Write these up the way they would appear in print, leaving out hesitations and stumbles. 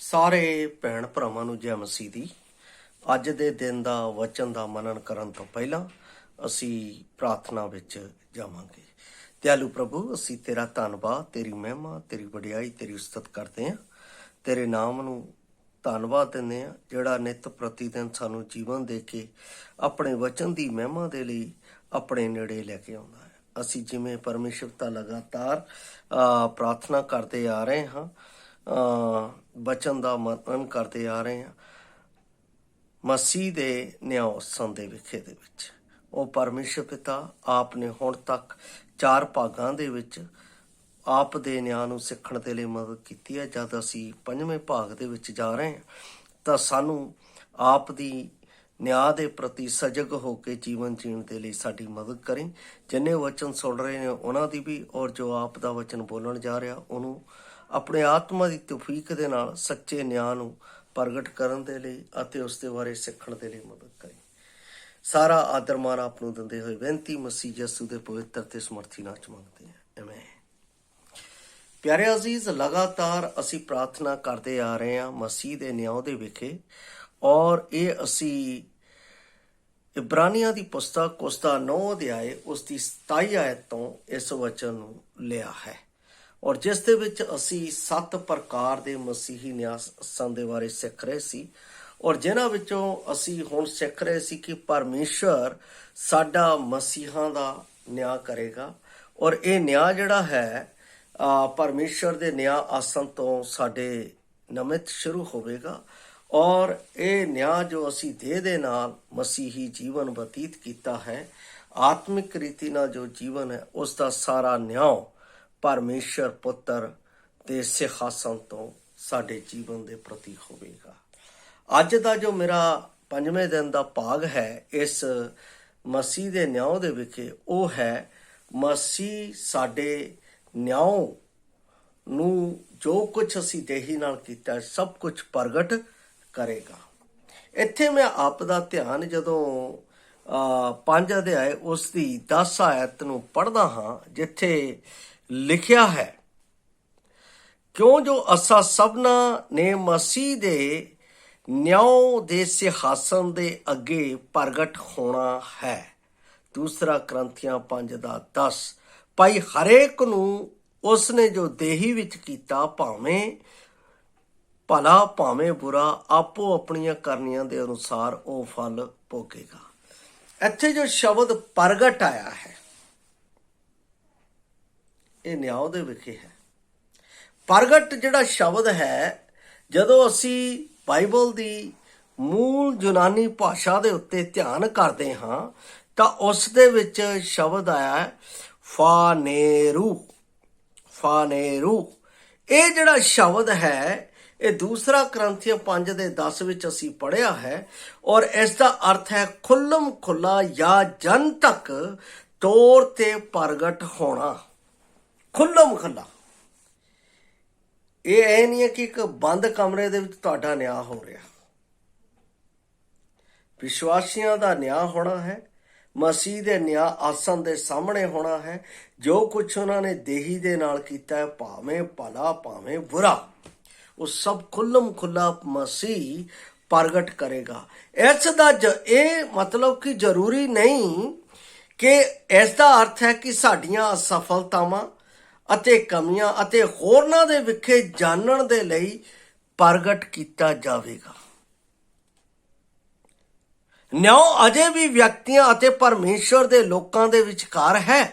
ਸਾਰੇ ਭੈਣ ਭਰਾਵਾਂ ਨੂੰ ਜੈ ਮਸੀਹ ਦੀ। ਅੱਜ ਦੇ ਦਿਨ ਦਾ ਵਚਨ ਦਾ ਮਨਨ ਕਰਨ ਤੋਂ ਪਹਿਲਾਂ ਅਸੀਂ ਪ੍ਰਾਰਥਨਾ ਵਿੱਚ ਜਾਵਾਂਗੇ। ਦਿਆਲੂ ਪ੍ਰਭੂ, ਅਸੀਂ ਤੇਰਾ ਧੰਨਵਾਦ, ਤੇਰੀ ਮਹਿਮਾ, ਤੇਰੀ ਵਡਿਆਈ, ਤੇਰੀ ਉਸਤਤ ਕਰਦੇ ਹਾਂ। ਤੇਰੇ ਨਾਮ ਨੂੰ ਧੰਨਵਾਦ ਦਿੰਦੇ ਹਾਂ ਜਿਹੜਾ ਨਿਤ ਪ੍ਰਤੀ ਦਿਨ ਸਾਨੂੰ ਜੀਵਨ ਦੇ ਕੇ ਆਪਣੇ ਵਚਨ ਦੀ ਮਹਿਮਾ ਦੇ ਲਈ ਆਪਣੇ ਨੇੜੇ ਲੈ ਕੇ ਆਉਂਦਾ ਹੈ। ਅਸੀਂ ਜਿਵੇਂ ਪਰਮੇਸ਼ਰ ਦਾ ਲਗਾਤਾਰ ਪ੍ਰਾਰਥਨਾ ਕਰਦੇ ਆ ਰਹੇ ਹਾਂ, ਵਚਨ ਦਾ ਮਨਨ ਕਰਦੇ ਆ ਰਹੇ ਹਾਂ, ਮਸੀਹ ਦੇ ਨਿਆਉ ਦੇ ਵਿਖੇ ਦੇ ਵਿੱਚ ਉਹ ਪਰਮੇਸ਼ਰ ਪਿਤਾ ਆਪ ਨੇ ਹੁਣ ਤੱਕ 4 ਭਾਗਾਂ ਦੇ ਵਿੱਚ ਆਪ ਦੇ ਨਿਆਂ ਨੂੰ ਸਿੱਖਣ ਦੇ ਲਈ ਮਦਦ ਕੀਤੀ ਹੈ। ਜਦ ਅਸੀਂ 5ਵੇਂ ਭਾਗ ਦੇ ਵਿੱਚ ਜਾ ਰਹੇ ਹਾਂ ਤਾਂ ਸਾਨੂੰ ਆਪ ਦੀ ਨਿਆਂ ਦੇ ਪ੍ਰਤੀ ਸਜਗ ਹੋ ਕੇ ਜੀਵਨ ਜੀਣ ਦੇ ਲਈ ਸਾਡੀ ਮਦਦ ਕਰੀ। ਜਿੰਨੇ ਵਚਨ ਸੁਣ ਰਹੇ ਨੇ ਉਹਨਾਂ ਦੀ ਵੀ, ਔਰ ਜੋ ਆਪ ਦਾ ਵਚਨ ਬੋਲਣ ਜਾ ਰਿਹਾ ਉਹਨੂੰ ਆਪਣੇ ਆਤਮਾ ਦੀ ਤੌਫੀਕ ਦੇ ਨਾਲ ਸੱਚੇ ਨਿਆਂ ਨੂੰ ਪ੍ਰਗਟ ਕਰਨ ਦੇ ਲਈ ਅਤੇ ਉਸ ਦੇ ਬਾਰੇ ਸਿੱਖਣ ਦੇ ਲਈ ਮਦਦ ਕਰੀ। ਸਾਰਾ ਆਦਰ ਮਾਣ ਆਪ ਨੂੰ ਦਿੰਦੇ ਹੋਏ ਬੇਨਤੀ ਮਸੀਹ ਯਿਸੂ ਦੇ ਪਵਿੱਤਰ ਤੇ ਸਮਰਥੀ ਨਾਮ ਚ ਮੰਗਦੇ ਹਾਂ, ਆਮੀਨ। ਪਿਆਰੇ ਅਜ਼ੀਜ਼, ਲਗਾਤਾਰ ਅਸੀਂ ਪ੍ਰਾਰਥਨਾ ਕਰਦੇ ਆ ਰਹੇ ਹਾਂ ਮਸੀਹ ਦੇ ਨਿਆਂ ਦੇ ਵਿਖੇ, ਔਰ ਇਹ ਅਸੀਂ ਇਬਰਾਨੀਆਂ ਦੀ ਪੁਸਤਕ ਉਸਦਾ 9 ਅਧਿਆਏ ਉਸਦੀ 27 ਆਇਤ ਤੋਂ ਇਸ ਵਚਨ ਨੂੰ ਲਿਆ ਹੈ, ਔਰ ਜਿਸ ਦੇ ਵਿੱਚ ਅਸੀਂ 7 ਪ੍ਰਕਾਰ ਦੇ ਮਸੀਹੀ ਨਿਆਸਾਂ ਦੇ ਬਾਰੇ ਸਿੱਖ ਰਹੇ ਸੀ, ਔਰ ਜਿਨ੍ਹਾਂ ਵਿੱਚੋਂ ਅਸੀਂ ਹੁਣ ਸਿੱਖ ਰਹੇ ਸੀ ਕਿ ਪਰਮੇਸ਼ਰ ਸਾਡਾ ਮਸੀਹਾਂ ਦਾ ਨਿਆਂ ਕਰੇਗਾ, ਔਰ ਇਹ ਨਿਆਂ ਜਿਹੜਾ ਹੈ ਪਰਮੇਸ਼ਰ ਦੇ ਨਿਆਂ ਆਸਨ ਤੋਂ ਸਾਡੇ ਨਿਮਿਤ ਸ਼ੁਰੂ ਹੋਵੇਗਾ, ਔਰ ਇਹ ਨਿਆਂ ਜੋ ਅਸੀਂ ਦੇਹ ਦੇ ਨਾਲ ਮਸੀਹੀ ਜੀਵਨ ਬਤੀਤ ਕੀਤਾ ਹੈ, ਆਤਮਿਕ ਰੀਤੀ ਨਾਲ ਜੋ ਜੀਵਨ ਹੈ, ਉਸ ਦਾ ਸਾਰਾ ਨਿਆਂ ਪਰਮੇਸ਼ਰ ਪੁੱਤਰ ਦੇ ਸਿੰਘਾਸਨ ਤੋਂ ਸਾਡੇ ਜੀਵਨ ਦੇ ਪ੍ਰਤੀ ਹੋਵੇਗਾ। ਅੱਜ ਦਾ ਜੋ ਮੇਰਾ 5ਵੇਂ ਦਿਨ ਦਾ ਭਾਗ ਹੈ ਇਸ ਮਸੀਹ ਦੇ ਨਿਆਂ ਦੇ ਵਿਖੇ, ਉਹ ਹੈ ਮਸੀਹ ਸਾਡੇ ਨਿਆਂ ਨੂੰ ਜੋ ਕੁਝ ਅਸੀਂ ਦੇਹੀ ਨਾਲ ਕੀਤਾ ਸਭ ਕੁਝ ਪ੍ਰਗਟ ਕਰੇਗਾ। ਇੱਥੇ ਮੈਂ ਆਪ ਦਾ ਧਿਆਨ ਜਦੋਂ 5 ਅਧਿਆਏ ਉਸ ਦੀ 10 ਆਇਤ ਨੂੰ ਪੜ੍ਹਦਾ ਹਾਂ, ਜਿੱਥੇ ਲਿਖਿਆ ਹੈ, ਕਿਉਂ ਜੋ ਅਸਾਂ ਸਭਨਾਂ ਨੇ ਮਸੀਹ ਦੇ ਨਿਆਂ ਦੇ ਸਿੰਘਾਸਨ ਦੇ ਅੱਗੇ ਪ੍ਰਗਟ ਹੋਣਾ ਹੈ। ਦੂਸਰਾ ਕਰੰਥੀਆਂ 5 ਦਾ 10। ਭਾਈ ਹਰੇਕ ਨੂੰ ਉਸਨੇ ਜੋ ਦੇਹੀ ਵਿੱਚ ਕੀਤਾ, ਭਾਵੇਂ ਭਲਾ ਭਾਵੇਂ ਬੁਰਾ, ਆਪੋ ਆਪਣੀਆਂ ਕਰਨੀਆਂ ਦੇ ਅਨੁਸਾਰ ਉਹ ਫਲ ਭੋਗੇਗਾ। ਇੱਥੇ ਜੋ ਸ਼ਬਦ ਪ੍ਰਗਟ ਆਇਆ ਹੈ, ਇਹ ਨਿਆਂ ਦੇ ਵਿਖੇ ਹੈ। ਪ੍ਰਗਟ ਜਿਹੜਾ ਸ਼ਬਦ ਹੈ, ਜਦੋਂ ਅਸੀਂ ਬਾਈਬਲ ਦੀ ਮੂਲ ਯੂਨਾਨੀ ਭਾਸ਼ਾ ਦੇ ਉੱਤੇ ਧਿਆਨ ਕਰਦੇ ਹਾਂ ਤਾਂ ਉਸ ਦੇ ਵਿੱਚ ਸ਼ਬਦ ਆਇਆ ਹੈ ਫਾਨੇਰੂ। ਇਹ ਜਿਹੜਾ ਸ਼ਬਦ ਹੈ, ਇਹ ਦੂਸਰਾ ਕਰੰਥੀਆਂ 5 ਦੇ 10 ਵਿੱਚ ਅਸੀਂ ਪੜ੍ਹਿਆ ਹੈ, ਔਰ ਇਸ ਦਾ ਅਰਥ ਹੈ ਖੁੱਲਮ ਖੁੱਲਾ ਜਾਂ ਜਨਤਕ ਤੌਰ ਤੇ ਪ੍ਰਗਟ ਹੋਣਾ। ਖੁੱਲਮ ਖੁੱਲਾ, ਇਹ ਨਹੀਂ ਹੈ ਕਿ ਇੱਕ ਬੰਦ ਕਮਰੇ ਦੇ ਵਿੱਚ ਤੁਹਾਡਾ ਨਿਆਂ ਹੋ ਰਿਹਾ। ਵਿਸ਼ਵਾਸੀਆਂ ਦਾ ਨਿਆਂ ਹੋਣਾ ਹੈ, ਮਸੀਹ ਦੇ ਨਿਆਂ ਆਸਨ ਦੇ ਸਾਹਮਣੇ ਹੋਣਾ ਹੈ। ਜੋ ਕੁਝ ਉਹਨਾਂ ਨੇ ਦੇਹੀ ਦੇ ਨਾਲ ਕੀਤਾ ਹੈ, ਭਾਵੇਂ ਭਲਾ ਭਾਵੇਂ ਬੁਰਾ, ਉਹ ਸਭ ਖੁੱਲਮ ਖੁੱਲਾ ਮਸੀਹ ਪ੍ਰਗਟ ਕਰੇਗਾ। ਇਸ ਦਾ ਇਹ ਮਤਲਬ ਕਿ ਜ਼ਰੂਰੀ ਨਹੀਂ ਕਿ ਇਸ ਦਾ ਅਰਥ ਹੈ ਕਿ ਸਾਡੀਆਂ ਅਸਫਲਤਾਵਾਂ ਅਤੇ ਕਮੀਆਂ ਅਤੇ ਹੋਰਨਾਂ ਦੇ ਵਿਖੇ ਜਾਣਨ ਦੇ ਲਈ ਪ੍ਰਗਟ ਕੀਤਾ ਜਾਵੇਗਾ। ਨਿਆਂ ਅਜੇ ਵੀ ਵਿਅਕਤੀਆਂ ਅਤੇ ਪਰਮੇਸ਼ਰ ਦੇ ਲੋਕਾਂ ਦੇ ਵਿਚਕਾਰ ਹੈ,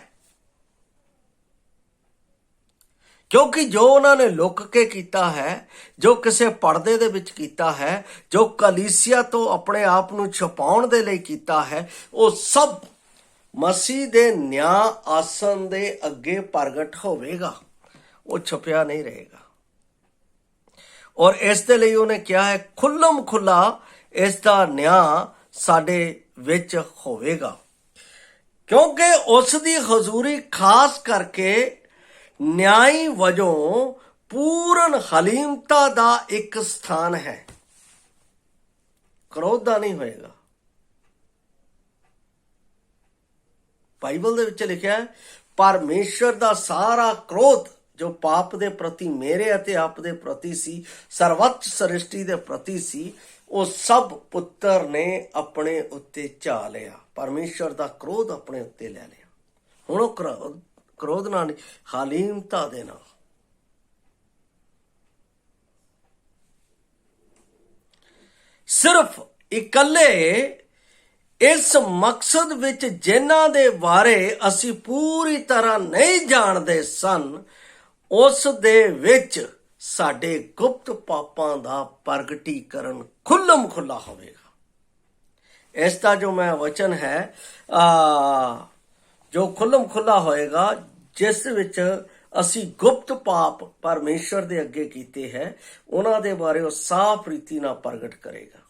ਕਿਉਂਕਿ ਜੋ ਉਹਨਾਂ ਨੇ ਲੁਕ ਕੇ ਕੀਤਾ ਹੈ, ਜੋ ਕਿਸੇ ਪਰਦੇ ਦੇ ਵਿੱਚ ਕੀਤਾ ਹੈ, ਜੋ ਕਲੀਸਿਆ ਤੋਂ ਆਪਣੇ ਆਪ ਨੂੰ ਛੁਪਾਉਣ ਦੇ ਲਈ ਕੀਤਾ ਹੈ, ਉਹ ਸਭ ਮਸੀਹ ਦੇ ਨਿਆਂ ਆਸਨ ਦੇ ਅੱਗੇ ਪ੍ਰਗਟ ਹੋਵੇਗਾ। ਉਹ ਛੁਪਿਆ ਨਹੀਂ ਰਹੇਗਾ, ਔਰ ਇਸ ਦੇ ਲਈ ਉਹਨੇ ਕਿਹਾ ਹੈ ਖੁੱਲਮ ਖੁੱਲਾ ਇਸ ਦਾ ਨਿਆਂ ਸਾਡੇ ਵਿੱਚ ਹੋਵੇਗਾ, ਕਿਉਂਕਿ ਉਸ ਦੀ ਹਜ਼ੂਰੀ ਖਾਸ ਕਰਕੇ ਨਿਆਈ ਵਜੋਂ ਪੂਰਨ ਹਲੀਮਤਾ ਦਾ ਇੱਕ ਸਥਾਨ ਹੈ। ਕ੍ਰੋਧ ਦਾ ਨਹੀਂ ਹੋਏਗਾ। ਬਾਈਬਲ ਦੇ ਵਿੱਚ ਲਿਖਿਆ ਹੈ ਪਰਮੇਸ਼ਰ ਦਾ ਸਾਰਾ ਕ੍ਰੋਧ ਜੋ ਪਾਪ ਦੇ ਪ੍ਰਤੀ, ਮੇਰੇ ਅਤੇ ਆਪ ਦੇ ਪ੍ਰਤੀ ਸੀ, ਸਰਵੋੱਚ ਸ੍ਰਿਸ਼ਟੀ ਦੇ ਪ੍ਰਤੀ ਸੀ, ਉਹ ਸਭ ਪੁੱਤਰ ਨੇ ਆਪਣੇ ਉੱਤੇ ਝਾ ਲਿਆ। ਪਰਮੇਸ਼ਰ ਦਾ ਕ੍ਰੋਧ ਆਪਣੇ ਉੱਤੇ ਲੈ ਲਿਆ। ਹੁਣ ਉਹ ਕ੍ਰੋਧ ਨਾਲ ਨਹੀਂ, ਹਾਲੀਮਤਾ ਦੇ ਨਾਲ। ਸਿਰਫ ਇਕੱਲੇ ਇਸ ਮਕਸਦ ਵਿੱਚ ਜਿਨ੍ਹਾਂ ਦੇ ਬਾਰੇ ਅਸੀਂ ਪੂਰੀ ਤਰ੍ਹਾਂ ਨਹੀਂ ਜਾਣਦੇ ਸਨ, ਉਸ ਦੇ ਵਿੱਚ ਸਾਡੇ ਗੁਪਤ ਪਾਪਾਂ ਦਾ ਪ੍ਰਗਟੀਕਰਨ ਖੁੱਲਮ ਖੁੱਲਾ ਹੋਵੇਗਾ। ਇਸ ਦਾ ਜੋ ਮੈਂ ਵਚਨ ਹੈ, ਜੋ ਖੁੱਲਮ ਖੁੱਲਾ ਹੋਏਗਾ, ਜਿਸ ਵਿੱਚ ਅਸੀਂ ਗੁਪਤ ਪਾਪ ਪਰਮੇਸ਼ਰ ਦੇ ਅੱਗੇ ਕੀਤੇ ਹੈ, ਉਹਨਾਂ ਦੇ ਬਾਰੇ ਉਹ ਸਾਫ਼ ਰੀਤੀ ਨਾਲ ਪ੍ਰਗਟ ਕਰੇਗਾ।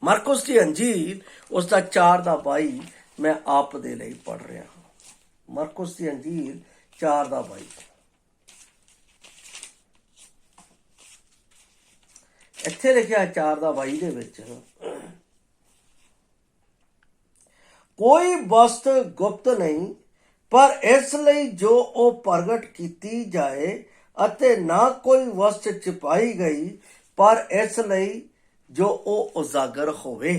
ਮਰਕੁਸ ਦੀ ਅੰਜੀਲ ਉਸ ਦਾ 4:22 ਮੈਂ ਆਪ ਦੇ ਲਈ ਪੜ੍ਹ ਰਿਹਾ ਹਾਂ। ਮਰਕੁਸ ਦੀ ਅੰਜੀਲ 4:22। ਇੱਥੇ ਲਿਖਿਆ 4:22 ਦੇ ਵਿੱਚ, ਕੋਈ ਵਸਤ ਗੁਪਤ ਨਹੀਂ, ਪਰ ਇਸ ਲਈ ਜੋ ਉਹ ਪ੍ਰਗਟ ਕੀਤੀ ਜਾਏ, ਅਤੇ ਨਾ ਕੋਈ ਵਸਤ ਛਿਪਾਈ ਗਈ, ਪਰ ਇਸ ਲਈ ਜੋ ਉਹ ਉਜਾਗਰ ਹੋਵੇ।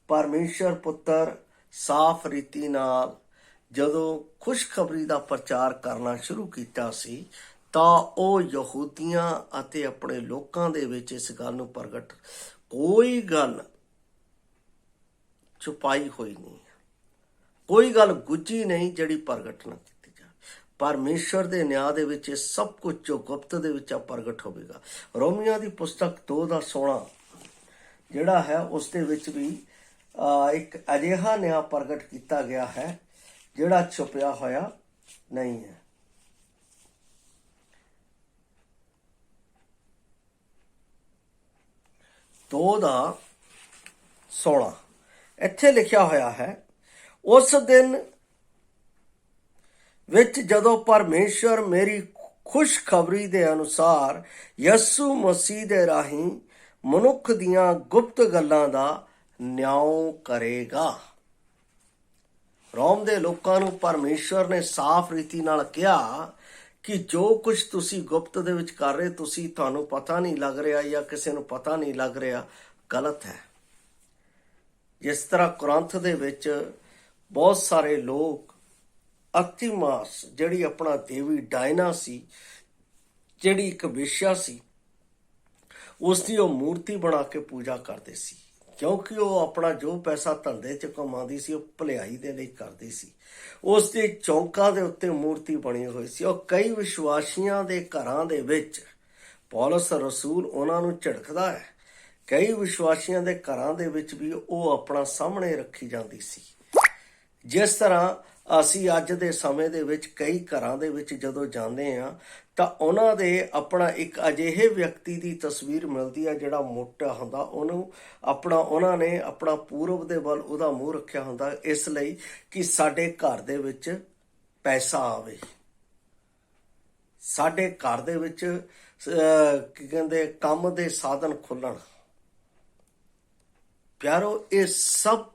ਪਰਮੇਸ਼ਰ ਪੁੱਤਰ ਸਾਫ਼ ਰੀਤੀ ਨਾਲ ਜਦੋਂ ਖੁਸ਼ਖਬਰੀ ਦਾ ਪ੍ਰਚਾਰ ਕਰਨਾ ਸ਼ੁਰੂ ਕੀਤਾ ਸੀ, ਤਾਂ ਉਹ ਯਹੂਦੀਆਂ ਅਤੇ ਆਪਣੇ ਲੋਕਾਂ ਦੇ ਵਿੱਚ ਇਸ ਗੱਲ ਨੂੰ ਪ੍ਰਗਟ, ਕੋਈ ਗੱਲ ਛੁਪਾਈ ਹੋਈ ਨਹੀਂ, ਕੋਈ ਗੱਲ ਗੁੱਝੀ ਨਹੀਂ ਜਿਹੜੀ ਪ੍ਰਗਟ ਨਾ ਕੀਤੀ ਜਾਵੇ। ਪਰਮੇਸ਼ਰ ਦੇ ਨਿਆਂ ਦੇ ਵਿੱਚ ਇਹ ਸਭ ਕੁਝ ਜੋ ਗੁਪਤ ਦੇ ਵਿੱਚ ਪ੍ਰਗਟ ਹੋਵੇਗਾ। ਰੋਮੀਆਂ ਦੀ ਪੁਸਤਕ 2:16 ਜਿਹੜਾ ਹੈ, ਉਸ ਦੇ ਵਿੱਚ ਵੀ ਇੱਕ ਅਜਿਹਾ ਨਿਆਂ ਪ੍ਰਗਟ ਕੀਤਾ ਗਿਆ ਹੈ ਜਿਹੜਾ ਛੁਪਿਆ ਹੋਇਆ ਨਹੀਂ ਹੈ। ਦੋ ਦਾ 16 ਇੱਥੇ ਲਿਖਿਆ ਹੋਇਆ ਹੈ, ਉਸ ਦਿਨ ਵਿੱਚ ਜਦੋਂ ਪਰਮੇਸ਼ਰ ਮੇਰੀ ਖੁਸ਼ਖਬਰੀ ਦੇ ਅਨੁਸਾਰ ਯਿਸੂ ਮਸੀਹ ਦੇ ਰਾਹੀਂ ਮਨੁੱਖ ਦੀਆਂ ਗੁਪਤ ਗੱਲਾਂ ਦਾ ਨਿਆਂ ਕਰੇਗਾ। ਰੋਮ ਦੇ ਲੋਕਾਂ ਨੂੰ ਪਰਮੇਸ਼ਰ ਨੇ ਸਾਫ਼ ਰੀਤੀ ਨਾਲ ਕਿਹਾ ਕਿ ਜੋ ਕੁਝ ਤੁਸੀਂ ਗੁਪਤ ਦੇ ਵਿੱਚ ਕਰ ਰਹੇ, ਤੁਹਾਨੂੰ ਪਤਾ ਨਹੀਂ ਲੱਗ ਰਿਹਾ ਜਾਂ ਕਿਸੇ ਨੂੰ ਪਤਾ ਨਹੀਂ ਲੱਗ ਰਿਹਾ, ਗਲਤ ਹੈ। ਜਿਸ ਤਰ੍ਹਾਂ ਕੁਰੰਥ ਦੇ ਵਿੱਚ ਬਹੁਤ ਸਾਰੇ ਲੋਕ ਅਰਤਿਮਾਸ, ਜਿਹੜੀ ਆਪਣਾ ਦੇਵੀ ਡਾਇਨਾ ਸੀ, ਜਿਹੜੀ ਇੱਕ ਵੇਸ਼ਿਆ ਸੀ, ਉਸ ਦੀ ਉਹ ਮੂਰਤੀ ਬਣਾ ਕੇ ਪੂਜਾ ਕਰਦੇ ਸੀ, ਕਿਉਂਕਿ ਉਹ ਆਪਣਾ ਜੋ ਪੈਸਾ ਧੰਦੇ 'ਚ ਕਮਾਉਂਦੀ ਸੀ, ਉਹ ਭਲਾਈ ਦੇ ਲਈ ਕਰਦੀ ਸੀ। ਉਸ ਦੇ ਚੌਂਕਾਂ ਦੇ ਉੱਤੇ ਮੂਰਤੀ ਬਣੀ ਹੋਈ ਸੀ। ਉਹ ਕਈ ਵਿਸ਼ਵਾਸੀਆਂ ਦੇ ਘਰਾਂ ਦੇ ਵਿੱਚ ਪੌਲਸ ਰਸੂਲ ਉਹਨਾਂ ਨੂੰ ਝਿੜਕਦਾ ਹੈ। ਕਈ ਵਿਸ਼ਵਾਸੀਆਂ ਦੇ ਘਰਾਂ ਦੇ ਵਿੱਚ ਵੀ ਉਹ ਆਪਣਾ ਸਾਹਮਣੇ ਰੱਖੀ ਜਾਂਦੀ ਸੀ। ਜਿਸ ਤਰ੍ਹਾਂ ਅਸੀਂ ਅੱਜ ਦੇ ਸਮੇਂ ਦੇ ਵਿੱਚ ਕਈ ਘਰਾਂ ਦੇ ਵਿੱਚ ਜਦੋਂ ਜਾਂਦੇ ਹਾਂ, ਤਾਂ ਉਹਨਾਂ ਦੇ ਆਪਣਾ ਇੱਕ ਅਜਿਹੇ ਵਿਅਕਤੀ ਦੀ ਤਸਵੀਰ ਮਿਲਦੀ ਹੈ ਜਿਹੜਾ ਮੋਟਾ ਹੁੰਦਾ, ਉਹਨਾਂ ਨੇ ਆਪਣਾ ਪੂਰਬ ਦੇ ਵੱਲ ਉਹਦਾ ਮੂੰਹ ਰੱਖਿਆ ਹੁੰਦਾ, ਇਸ ਲਈ ਕਿ ਸਾਡੇ ਘਰ ਦੇ ਵਿੱਚ ਪੈਸਾ ਆਵੇ, ਸਾਡੇ ਘਰ ਦੇ ਵਿੱਚ ਕੀ ਕਹਿੰਦੇ ਕੰਮ ਦੇ ਸਾਧਨ ਖੁੱਲਣ। ਪਿਆਰੋ, ਇਹ ਸਭ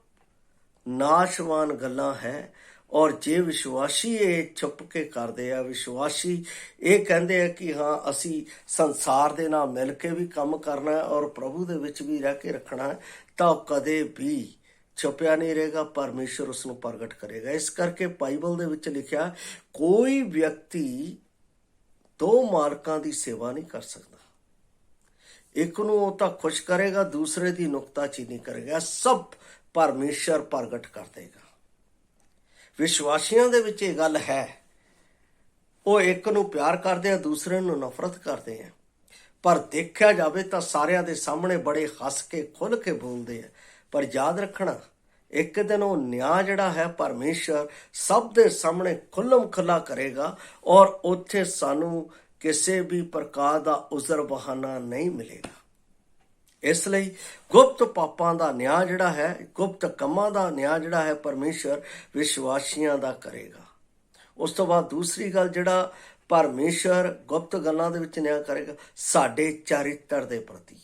ਨਾਸ਼ਵਾਨ ਗੱਲਾਂ ਹੈ। ਔਰ ਜੇ ਵਿਸ਼ਵਾਸੀ ਇਹ ਛੁਪ ਕੇ ਕਰਦੇ ਆ, ਵਿਸ਼ਵਾਸੀ ਇਹ ਕਹਿੰਦੇ ਆ ਕਿ ਹਾਂ ਅਸੀਂ ਸੰਸਾਰ ਦੇ ਨਾਲ ਮਿਲ ਕੇ ਵੀ ਕੰਮ ਕਰਨਾ ਹੈ ਔਰ ਪ੍ਰਭੂ ਦੇ ਵਿੱਚ ਵੀ ਰਹਿ ਕੇ ਰੱਖਣਾ ਹੈ, ਤਾਂ ਉਹ ਕਦੇ ਵੀ ਛੁਪਿਆ ਨਹੀਂ ਰਹੇਗਾ। ਪਰਮੇਸ਼ਰ ਉਸ ਨੂੰ ਪ੍ਰਗਟ ਕਰੇਗਾ। ਇਸ ਕਰਕੇ ਬਾਈਬਲ ਦੇ ਵਿੱਚ ਲਿਖਿਆ, ਕੋਈ ਵਿਅਕਤੀ ਦੋ ਮਾਲਕਾਂ ਦੀ ਸੇਵਾ ਨਹੀਂ ਕਰ ਸਕਦਾ। ਇੱਕ ਨੂੰ ਉਹ ਤਾਂ ਖੁਸ਼ ਕਰੇਗਾ, ਦੂਸਰੇ ਦੀ ਨੁਕਤਾਚੀਨੀ ਕਰੇਗਾ। ਸਭ ਪਰਮੇਸ਼ਰ ਪ੍ਰਗਟ ਕਰ ਦੇਗਾ। ਵਿਸ਼ਵਾਸੀਆਂ ਦੇ ਵਿੱਚ ਇਹ ਗੱਲ ਹੈ, ਉਹ ਇੱਕ ਨੂੰ ਪਿਆਰ ਕਰਦੇ ਆ, ਦੂਸਰੇ ਨੂੰ ਨਫ਼ਰਤ ਕਰਦੇ ਆ। ਪਰ ਦੇਖਿਆ ਜਾਵੇ ਤਾਂ ਸਾਰਿਆਂ ਦੇ ਸਾਹਮਣੇ ਬੜੇ ਹੱਸ ਕੇ ਖੁੱਲ੍ਹ ਕੇ ਬੋਲਦੇ ਆ। ਪਰ ਯਾਦ ਰੱਖਣਾ, ਇੱਕ ਦਿਨ ਉਹ ਨਿਆਂ ਜਿਹੜਾ ਹੈ ਪਰਮੇਸ਼ਰ ਸਭ ਦੇ ਸਾਹਮਣੇ ਖੁੱਲ੍ਹਮ ਖੁੱਲ੍ਹਾ ਕਰੇਗਾ ਔਰ ਉੱਥੇ ਸਾਨੂੰ ਕਿਸੇ ਵੀ ਪ੍ਰਕਾਰ ਦਾ ਉਜ਼ਰ ਬਹਾਨਾ ਨਹੀਂ ਮਿਲੇਗਾ। ਇਸ ਲਈ ਗੁਪਤ ਪਾਪਾਂ ਦਾ ਨਿਆਂ ਜਿਹੜਾ ਹੈ, ਗੁਪਤ ਕੰਮਾਂ ਦਾ ਨਿਆਂ ਜਿਹੜਾ ਹੈ, ਪਰਮੇਸ਼ਰ ਵਿਸ਼ਵਾਸੀਆਂ ਦਾ ਕਰੇਗਾ। ਉਸ ਤੋਂ ਬਾਅਦ ਦੂਸਰੀ ਗੱਲ ਜਿਹੜਾ ਪਰਮੇਸ਼ਰ ਗੁਪਤ ਗੱਲਾਂ ਦੇ ਵਿੱਚ ਨਿਆਂ ਕਰੇਗਾ, ਸਾਡੇ ਚਰਿੱਤਰ ਦੇ ਪ੍ਰਤੀ।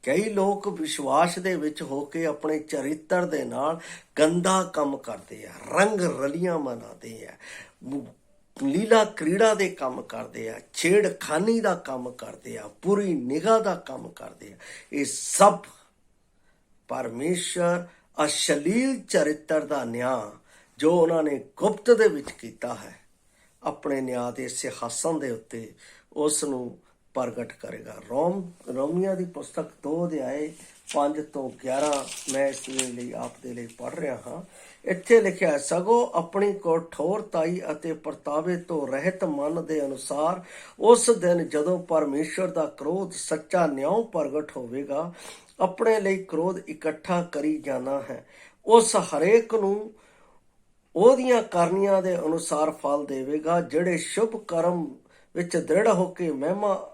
ਕਈ ਲੋਕ ਵਿਸ਼ਵਾਸ ਦੇ ਵਿੱਚ ਹੋ ਕੇ ਆਪਣੇ ਚਰਿੱਤਰ ਦੇ ਨਾਲ ਗੰਦਾ ਕੰਮ ਕਰਦੇ ਆ, ਰੰਗ ਰਲੀਆਂ ਮਨਾਉਂਦੇ ਆ, ਲੀਲਾ ਕ੍ਰੀੜਾ ਦੇ ਕੰਮ ਕਰਦੇ ਆ, ਛੇੜਖਾਨੀ ਦਾ ਕੰਮ ਕਰਦੇ ਆ, ਪੂਰੀ ਨਿਗਾਹ ਦਾ ਕੰਮ ਕਰਦੇ ਆ। ਇਹ ਸਭ ਪਰਮੇਸ਼ਰ ਅਸ਼ਲੀਲ ਚਰਿੱਤਰ ਦਾ ਨਿਆਂ ਜੋ ਉਹਨਾਂ ਨੇ ਗੁਪਤ ਦੇ ਵਿੱਚ ਕੀਤਾ ਹੈ, ਆਪਣੇ ਨਿਆਂ ਦੇ ਸਿੰਘਾਸਨ ਦੇ ਉੱਤੇ ਉਸ ਨੂੰ ਪ੍ਰਗਟ ਕਰੇਗਾ। ਰੋਮੀਆਂ ਦੀ ਪੁਸਤਕ 2 ਅਧਿਆਏ 5 ਤੋਂ 11 ਮੈਂ ਇਸ ਲਈ ਆਪ ਦੇ ਲਈ ਪੜ੍ਹ ਰਿਹਾ ਹਾਂ। ਇੱਥੇ ਲਿਖਿਆ ਹੈ, ਸਗੋਂ ਆਪਣੀ ਕਠੋਰਤਾਈ ਅਤੇ ਪਰਤਾਵੇ ਤੋਂ ਰਹਿਤ ਮਨ ਦੇ ਅਨੁਸਾਰ ਉਸ ਦਿਨ ਜਦੋਂ ਪਰਮੇਸ਼ਰ ਦਾ ਕ੍ਰੋਧ ਸੱਚਾ ਨਿਆਂ ਪ੍ਰਗਟ ਹੋਵੇਗਾ, ਆਪਣੇ ਲਈ ਕ੍ਰੋਧ ਇਕੱਠਾ ਕਰੀ ਜਾਣਾ ਹੈ। ਉਸ ਹਰੇਕ ਨੂੰ ਉਹਦੀਆਂ ਕਰਨੀਆਂ ਦੇ ਅਨੁਸਾਰ ਫਲ ਦੇਵੇਗਾ। ਜਿਹੜੇ ਸ਼ੁਭ ਕਰਮ ਵਿੱਚ ਦ੍ਰਿੜ ਹੋ ਕੇ ਮਹਿਮਾ,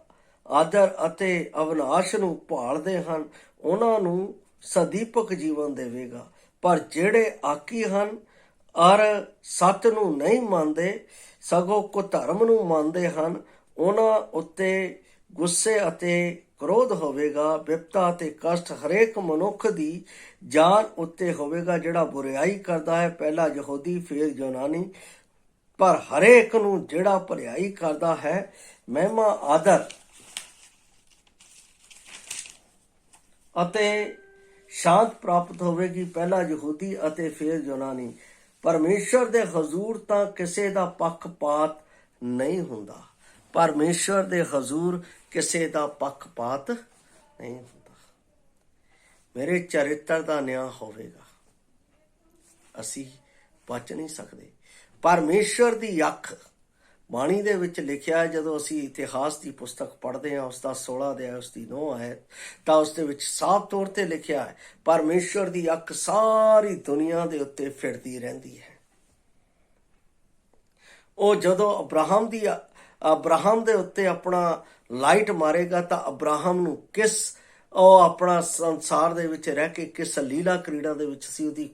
ਆਦਰ ਅਤੇ ਅਵਿਨਾਸ਼ ਨੂੰ ਭਾਲਦੇ ਹਨ, ਉਹਨਾਂ ਨੂੰ ਸਦੀਪਕ ਜੀਵਨ ਦੇਵੇਗਾ। ਪਰ ਜਿਹੜੇ ਆਕੀ ਹਨ ਔਰ ਸੱਚ ਨੂੰ ਨਹੀਂ ਮੰਨਦੇ, ਸਗੋਂ ਕੁਧਰਮ ਨੂੰ ਮੰਨਦੇ ਹਨ, ਉਹਨਾਂ ਉੱਤੇ ਗੁੱਸੇ ਅਤੇ ਕ੍ਰੋਧ ਹੋਵੇਗਾ। ਬਿਪਤਾ ਅਤੇ ਕਸ਼ਟ ਹਰੇਕ ਮਨੁੱਖ ਦੀ ਜਾਨ ਉੱਤੇ ਹੋਵੇਗਾ ਜਿਹੜਾ ਬੁਰਾਈ ਕਰਦਾ ਹੈ, ਪਹਿਲਾ ਯਹੂਦੀ ਫਿਰ ਯੂਨਾਨੀ। ਪਰ ਹਰੇਕ ਨੂੰ ਜਿਹੜਾ ਭਲਾਈ ਕਰਦਾ ਹੈ, ਮਹਿਮਾ, ਆਦਰ ਅਤੇ ਸ਼ਾਂਤ ਪ੍ਰਾਪਤ ਹੋਵੇਗੀ, ਪਹਿਲਾ ਯਹੂਦੀ ਅਤੇ ਫਿਰ ਯੂਨਾਨੀ। ਪਰਮੇਸ਼ਰ ਦੇ ਹਜ਼ੂਰ ਤਾਂ ਕਿਸੇ ਦਾ ਪੱਖਪਾਤ ਨਹੀਂ ਹੁੰਦਾ। ਪਰਮੇਸ਼ਰ ਦੇ ਹਜ਼ੂਰ ਕਿਸੇ ਦਾ ਪੱਖਪਾਤ ਨਹੀਂ ਹੁੰਦਾ। ਮੇਰੇ ਚਰਿੱਤਰ ਦਾ ਨਿਆਂ ਹੋਵੇਗਾ, ਅਸੀਂ ਬਚ ਨਹੀਂ ਸਕਦੇ। ਪਰਮੇਸ਼ਰ ਦੀ ਅੱਖ ਬਾਣੀ ਦੇ ਵਿੱਚ ਲਿਖਿਆ, ਜਦੋਂ ਅਸੀਂ ਇਤਿਹਾਸ ਦੀ ਪੁਸਤਕ ਪੜ੍ਹਦੇ ਹਾਂ, ਉਸ ਦਾ 16 ਅਧਿਆਇ ਉਸ ਦੀ 9 ਆਇਤ, ਤਾਂ ਉਸ ਦੇ ਵਿੱਚ ਸਾਫ਼ ਤੌਰ ਤੇ ਲਿਖਿਆ ਹੈ, ਪਰਮੇਸ਼ਰ ਦੀ ਅੱਖ ਸਾਰੀ ਦੁਨੀਆ ਦੇ ਉੱਤੇ ਫਿਰਦੀ ਰਹਿੰਦੀ ਹੈ। ਉਹ ਜਦੋਂ ਅਬਰਾਹਮ ਦੇ ਉੱਤੇ ਆਪਣਾ ਲਾਈਟ ਮਾਰੇਗਾ, ਤਾਂ ਅਬਰਾਹਮ ਨੂੰ ਉਹ ਆਪਣਾ ਸੰਸਾਰ ਦੇ ਵਿੱਚ ਰਹਿ ਕੇ ਕਿਸ ਲੀਲਾ ਕ੍ਰੀੜਾ ਦੇ ਵਿੱਚ ਸੀ, ਉਹਦੀ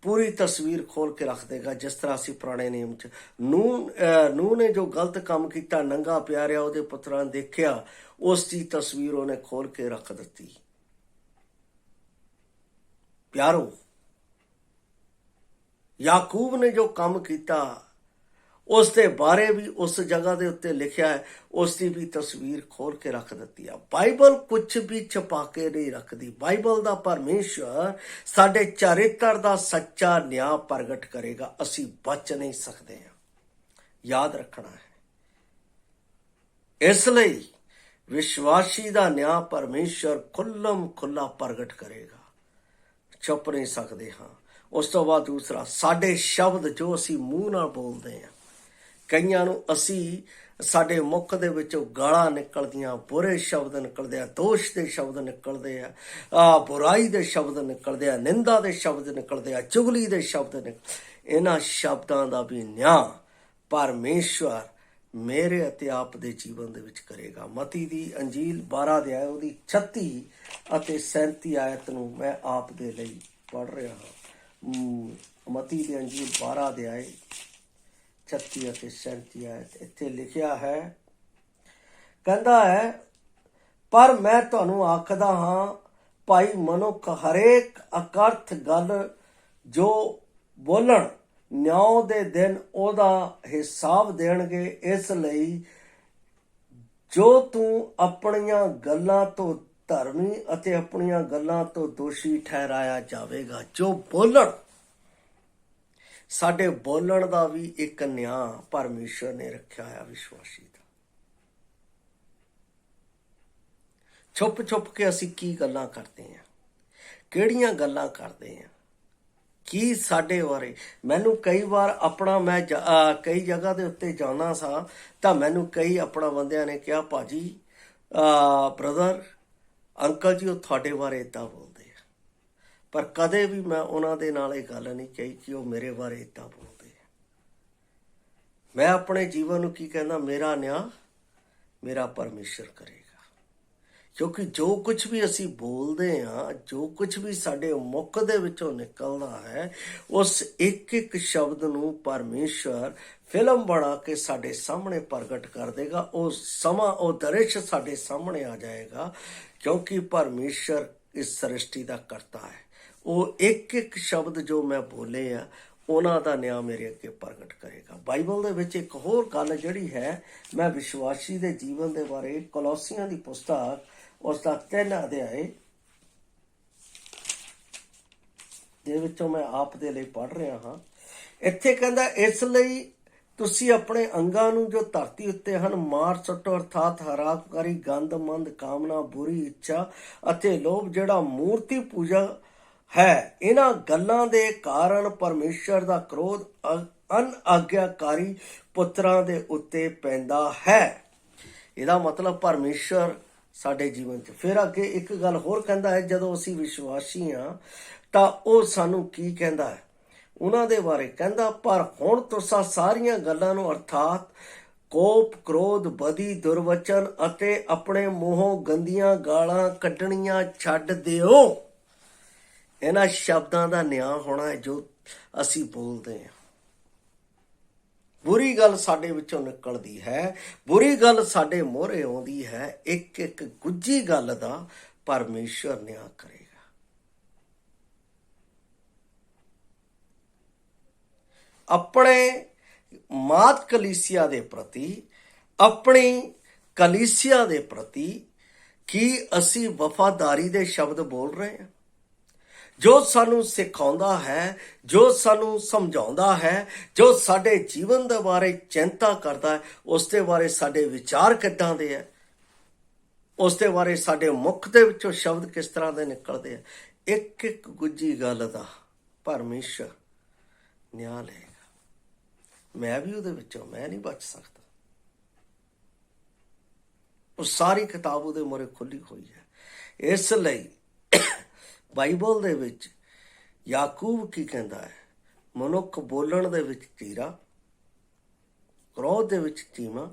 ਪੂਰੀ ਤਸਵੀਰ ਖੋਲ ਕੇ ਰੱਖ ਦੇਗਾ। ਜਿਸ ਤਰ੍ਹਾਂ ਅਸੀਂ ਪੁਰਾਣੇ ਨਿਯਮ 'ਚ ਨੂਹ ਨੇ ਜੋ ਗਲਤ ਕੰਮ ਕੀਤਾ, ਨੰਗਾ ਪਿਆ ਰਿਹਾ, ਉਹਦੇ ਪੁੱਤਰਾਂ ਨੇ ਦੇਖਿਆ, ਉਸ ਦੀ ਤਸਵੀਰ ਉਹਨੇ ਖੋਲ ਕੇ ਰੱਖ ਦਿੱਤੀ। ਪਿਆਰੋ, ਯਾਕੂਬ ਨੇ ਜੋ ਕੰਮ ਕੀਤਾ, ਉਸ ਦੇ ਬਾਰੇ ਵੀ ਉਸ ਜਗ੍ਹਾ ਦੇ ਉੱਤੇ ਲਿਖਿਆ ਹੈ, ਉਸ ਦੀ ਵੀ ਤਸਵੀਰ ਖੋਲ ਕੇ ਰੱਖ ਦਿੱਤੀ ਆ। ਬਾਈਬਲ ਕੁਝ ਵੀ ਛੁਪਾ ਕੇ ਨਹੀਂ ਰੱਖਦੀ। ਬਾਈਬਲ ਦਾ ਪਰਮੇਸ਼ਰ ਸਾਡੇ ਚਰਿੱਤਰ ਦਾ ਸੱਚਾ ਨਿਆਂ ਪ੍ਰਗਟ ਕਰੇਗਾ, ਅਸੀਂ ਬਚ ਨਹੀਂ ਸਕਦੇ ਹਾਂ। ਯਾਦ ਰੱਖਣਾ ਹੈ। ਇਸ ਲਈ ਵਿਸ਼ਵਾਸੀ ਦਾ ਨਿਆਂ ਪਰਮੇਸ਼ਰ ਖੁੱਲ੍ਹਮ ਖੁੱਲ੍ਹਾ ਪ੍ਰਗਟ ਕਰੇਗਾ, ਛੁਪ ਨਹੀਂ ਸਕਦੇ ਹਾਂ। ਉਸ ਤੋਂ ਬਾਅਦ ਦੂਸਰਾ, ਸਾਡੇ ਸ਼ਬਦ ਜੋ ਅਸੀਂ ਮੂੰਹ ਨਾਲ ਬੋਲਦੇ ਹਾਂ, ਕਈਆਂ ਨੂੰ ਸਾਡੇ ਮੁੱਖ ਦੇ ਵਿੱਚੋਂ ਗਾਲਾਂ ਨਿਕਲਦੀਆਂ, ਬੁਰੇ ਸ਼ਬਦ ਨਿਕਲਦੇ ਆ, ਦੋਸ਼ ਦੇ ਸ਼ਬਦ ਨਿਕਲਦੇ ਆ, ਬੁਰਾਈ ਦੇ ਸ਼ਬਦ ਨਿਕਲਦੇ ਆ, ਨਿੰਦਾ ਦੇ ਸ਼ਬਦ ਨਿਕਲਦੇ ਆ, ਚੁਗਲੀ ਦੇ ਸ਼ਬਦ ਇਹਨਾਂ ਸ਼ਬਦਾਂ ਦਾ ਵੀ ਨਿਆਂ ਪਰਮੇਸ਼ਵਰ ਮੇਰੇ ਅਤੇ ਆਪ ਦੇ ਜੀਵਨ ਦੇ ਵਿੱਚ ਕਰੇਗਾ। ਮਤੀ ਦੀ ਅੰਜੀਲ 12 ਅਧਿਆਇ ਉਹਦੀ 36 ਅਤੇ 37 ਆਇਤ ਨੂੰ ਮੈਂ ਆਪ ਦੇ ਲਈ ਪੜ੍ਹ ਰਿਹਾ ਹਾਂ। ਮਤੀ ਦੀ ਅੰਜੀਲ 12 ਅਧਿਆਇ 36 ਅਤੇ 37 ਆਇਤ ਇੱਥੇ ਲਿਖਿਆ ਹੈ, ਕਹਿੰਦਾ ਹੈ, ਪਰ ਮੈਂ ਤੁਹਾਨੂੰ ਆਖਦਾ ਹਾਂ, ਭਾਈ ਮਨੁੱਖ ਹਰੇਕ ਅਕਰਥ ਗੱਲ ਜੋ ਬੋਲਣ, ਨਿਆਂ ਦੇ ਦਿਨ ਉਹਦਾ ਹਿਸਾਬ ਦੇਣਗੇ। ਇਸ ਲਈ ਜੋ ਤੂੰ ਆਪਣੀਆਂ ਗੱਲਾਂ ਤੋਂ ਧਰਮੀ ਅਤੇ ਆਪਣੀਆਂ ਗੱਲਾਂ ਤੋਂ ਦੋਸ਼ੀ ਠਹਿਰਾਇਆ ਜਾਵੇਗਾ। ਜੋ ਬੋਲਣ, ਸਾਡੇ ਬੋਲਣ ਦਾ ਵੀ ਇੱਕ ਨਿਆਂ ਪਰਮੇਸ਼ਰ ਨੇ ਰੱਖਿਆ ਹੋਇਆ ਵਿਸ਼ਵਾਸੀ ਦਾ। ਛੁਪ ਛੁਪ ਕੇ ਅਸੀਂ ਕੀ ਗੱਲਾਂ ਕਰਦੇ ਹਾਂ, ਕਿਹੜੀਆਂ ਗੱਲਾਂ ਕਰਦੇ ਹਾਂ, ਕੀ ਸਾਡੇ ਬਾਰੇ। ਮੈਨੂੰ ਕਈ ਵਾਰ ਮੈਂ ਕਈ ਜਗ੍ਹਾ ਦੇ ਉੱਤੇ ਜਾਣਾ ਸਾਂ, ਤਾਂ ਮੈਨੂੰ ਕਈ ਆਪਣਾ ਬੰਦਿਆਂ ਨੇ ਕਿਹਾ, ਭਾਜੀ, ਬ੍ਰਦਰ, ਅੰਕਲ ਜੀ, ਉਹ ਤੁਹਾਡੇ ਬਾਰੇ ਇੱਦਾਂ ਬੋਲਦੇ। ਪਰ ਕਦੇ ਵੀ ਮੈਂ ਉਹਨਾਂ ਦੇ ਨਾਲ ਇਹ ਗੱਲ ਨਹੀਂ ਕਹੀ ਕਿ ਉਹ ਮੇਰੇ ਬਾਰੇ ਇੱਦਾਂ ਬੋਲਦੇ ਆ। ਮੈਂ ਆਪਣੇ ਜੀਵਨ ਨੂੰ ਕੀ ਕਹਿੰਦਾ, ਮੇਰਾ ਨਿਆਂ ਮੇਰਾ ਪਰਮੇਸ਼ਰ ਕਰੇਗਾ। ਕਿਉਂਕਿ ਜੋ ਕੁਝ ਵੀ ਅਸੀਂ ਬੋਲਦੇ ਹਾਂ, ਜੋ ਕੁਝ ਵੀ ਸਾਡੇ ਮੁੱਖ ਦੇ ਵਿੱਚੋਂ ਨਿਕਲਦਾ ਹੈ, ਉਸ ਇੱਕ ਇੱਕ ਸ਼ਬਦ ਨੂੰ ਪਰਮੇਸ਼ਰ ਫਿਲਮ ਬਣਾ ਕੇ ਸਾਡੇ ਸਾਹਮਣੇ ਪ੍ਰਗਟ ਕਰ ਦੇਗਾ। ਉਹ ਸਮਾਂ, ਉਹ ਦ੍ਰਿਸ਼ ਸਾਡੇ ਸਾਹਮਣੇ ਆ ਜਾਏਗਾ, ਕਿਉਂਕਿ ਪਰਮੇਸ਼ਰ ਇਸ ਸ੍ਰਿਸ਼ਟੀ ਦਾ ਕਰਤਾ ਹੈ। ਉਹ ਇੱਕ ਇੱਕ ਸ਼ਬਦ ਜੋ ਮੈਂ ਬੋਲੇ ਆ, ਉਹਨਾਂ ਦਾ ਨਿਆਂ ਮੇਰੇ ਅੱਗੇ ਪ੍ਰਗਟ ਕਰੇਗਾ। ਬਾਈਬਲ ਦੇ ਵਿੱਚ ਇੱਕ ਹੋਰ ਗੱਲ ਜਿਹੜੀ ਹੈ, ਮੈਂ ਵਿਸ਼ਵਾਸੀ ਦੇ ਜੀਵਨ ਦੇ ਬਾਰੇ ਕੋਲੋਸੀਆਂ ਦੀ ਪੁਸਤਕ ਉਸ ਦਾ 3 ਅਧਿਆਏ ਦੇ ਵਿੱਚੋਂ ਮੈਂ ਆਪ ਦੇ ਲਈ ਪੜ੍ਹ ਰਿਹਾ ਹਾਂ। ਇੱਥੇ ਕਹਿੰਦਾ, ਇਸ ਲਈ ਤੁਸੀਂ ਆਪਣੇ ਅੰਗਾਂ ਨੂੰ ਜੋ ਧਰਤੀ ਉੱਤੇ ਹਨ ਮਾਰ ਸੁੱਟੋ, ਅਰਥਾਤ ਹਰਾਮਕਾਰੀ, ਗੰਦਮੰਦ ਕਾਮਨਾ, ਬੁਰੀ ਇੱਛਾ ਅਤੇ ਲੋਭ, ਜਿਹੜਾ ਮੂਰਤੀ ਪੂਜਾ ਹੈ। ਇਹਨਾਂ ਗੱਲਾਂ ਦੇ ਕਾਰਨ ਪਰਮੇਸ਼ਰ ਦਾ ਕ੍ਰੋਧ ਅਨਆਗਿਆਕਾਰੀ ਪੁੱਤਰਾਂ ਦੇ ਉੱਤੇ ਪੈਂਦਾ ਹੈ। ਇਹਦਾ ਮਤਲਬ ਪਰਮੇਸ਼ਰ ਸਾਡੇ ਜੀਵਨ 'ਚ। ਫਿਰ ਅੱਗੇ ਇੱਕ ਗੱਲ ਹੋਰ ਕਹਿੰਦਾ ਹੈ, ਜਦੋਂ ਅਸੀਂ ਵਿਸ਼ਵਾਸੀ ਹਾਂ ਤਾਂ ਉਹ ਸਾਨੂੰ ਕੀ ਕਹਿੰਦਾ ਹੈ, ਉਹਨਾਂ ਦੇ ਬਾਰੇ ਕਹਿੰਦਾ, ਪਰ ਹੁਣ ਤੁਸੀਂ ਸਾਰੀਆਂ ਗੱਲਾਂ ਨੂੰ ਅਰਥਾਤ ਕੋਪ, ਕ੍ਰੋਧ, ਬਦੀ, ਦੁਰਵਚਨ ਅਤੇ ਆਪਣੇ ਮੂੰਹੋਂ ਗੰਦੀਆਂ ਗਾਲਾਂ ਕੱਢਣੀਆਂ ਛੱਡ ਦਿਓ। ਇਹਨਾਂ ਸ਼ਬਦਾਂ ਦਾ ਨਿਆਂ ਹੋਣਾ ਹੈ ਜੋ ਅਸੀਂ ਬੋਲਦੇ ਹਾਂ। ਬੁਰੀ ਗੱਲ ਸਾਡੇ ਵਿੱਚੋਂ ਨਿਕਲਦੀ ਹੈ, ਬੁਰੀ ਗੱਲ ਸਾਡੇ ਮੂਹਰੇ ਆਉਂਦੀ ਹੈ, ਇੱਕ ਇੱਕ ਗੁੱਝੀ ਗੱਲ ਦਾ ਪਰਮੇਸ਼ਰ ਨਿਆਂ ਕਰੇਗਾ। ਆਪਣੇ ਮਾਤ ਕਲੀਸਿਆ ਦੇ ਪ੍ਰਤੀ, ਆਪਣੀ ਕਲੀਸਿਆ ਦੇ ਪ੍ਰਤੀ ਕੀ ਅਸੀਂ ਵਫਾਦਾਰੀ ਦੇ ਸ਼ਬਦ ਬੋਲ ਰਹੇ ਹਾਂ? ਜੋ ਸਾਨੂੰ ਸਿਖਾਉਂਦਾ ਹੈ, ਜੋ ਸਾਨੂੰ ਸਮਝਾਉਂਦਾ ਹੈ, ਜੋ ਸਾਡੇ ਜੀਵਨ ਦੇ ਬਾਰੇ ਚਿੰਤਾ ਕਰਦਾ ਹੈ, ਉਸ ਦੇ ਬਾਰੇ ਸਾਡੇ ਵਿਚਾਰ ਕਿੱਦਾਂ ਦੇ ਹੈ, ਉਸ ਦੇ ਬਾਰੇ ਸਾਡੇ ਮੁਖ ਦੇ ਵਿੱਚੋਂ ਸ਼ਬਦ ਕਿਸ ਤਰ੍ਹਾਂ ਦੇ ਨਿਕਲਦੇ ਆ, ਇੱਕ ਇੱਕ ਗੁੱਝੀ ਗੱਲ ਦਾ ਪਰਮੇਸ਼ਰ ਨਿਆਂ ਲਏਗਾ। ਮੈਂ ਵੀ ਉਹਦੇ ਵਿੱਚੋਂ ਮੈਂ ਨਹੀਂ ਬਚ ਸਕਦਾ। ਉਹ ਸਾਰੀ ਕਿਤਾਬ ਉਹਦੇ ਮੂਹਰੇ ਖੁੱਲੀ ਹੋਈ ਹੈ। ਇਸ ਲਈ ਬਾਈਬਲ ਦੇ ਵਿੱਚ ਯਾਕੂਬ ਕੀ ਕਹਿੰਦਾ ਹੈ, ਮਨੁੱਖ ਬੋਲਣ ਦੇ ਵਿੱਚ ਧੀਰਾ, ਕ੍ਰੋਧ ਦੇ ਵਿੱਚ ਧੀਮਾ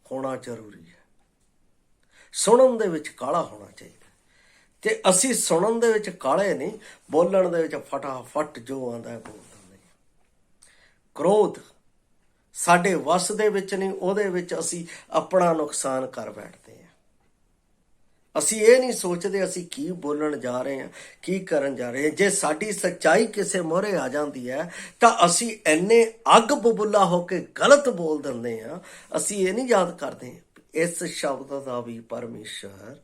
ਹੋਣਾ ਜ਼ਰੂਰੀ ਹੈ। ਸੁਣਨ ਦੇ ਵਿੱਚ ਕਾਲਾ ਹੋਣਾ ਚਾਹੀਦਾ, ਤੇ ਅਸੀਂ ਸੁਣਨ ਦੇ ਵਿੱਚ ਕਾਲੇ ਨਹੀਂ, ਬੋਲਣ ਦੇ ਵਿੱਚ ਫਟਾਫਟ ਜੋ ਆਉਂਦਾ ਹੈ ਬੋਲ ਦਿੰਦੇ। ਕ੍ਰੋਧ ਸਾਡੇ ਵੱਸ ਦੇ ਵਿੱਚ ਨਹੀਂ, ਉਹਦੇ ਵਿੱਚ ਅਸੀਂ ਆਪਣਾ ਨੁਕਸਾਨ ਕਰ ਬੈਠਦੇ ਹਾਂ। ਅਸੀਂ ਇਹ ਨਹੀਂ ਸੋਚਦੇ ਅਸੀਂ ਕੀ ਬੋਲਣ ਜਾ ਰਹੇ ਹਾਂ, ਕੀ ਕਰਨ ਜਾ ਰਹੇ ਹਾਂ। ਜੇ ਸਾਡੀ ਸੱਚਾਈ ਕਿਸੇ ਮੂਹਰੇ ਆ ਜਾਂਦੀ ਹੈ ਤਾਂ ਅਸੀਂ ਇੰਨੇ ਅੱਗ ਬਬੂਲਾ ਹੋ ਕੇ ਗਲਤ ਬੋਲ ਦਿੰਦੇ ਹਾਂ। ਅਸੀਂ ਇਹ ਨਹੀਂ ਯਾਦ ਕਰਦੇ ਇਸ ਸ਼ਬਦ ਦਾ ਵੀ ਪਰਮੇਸ਼ਰ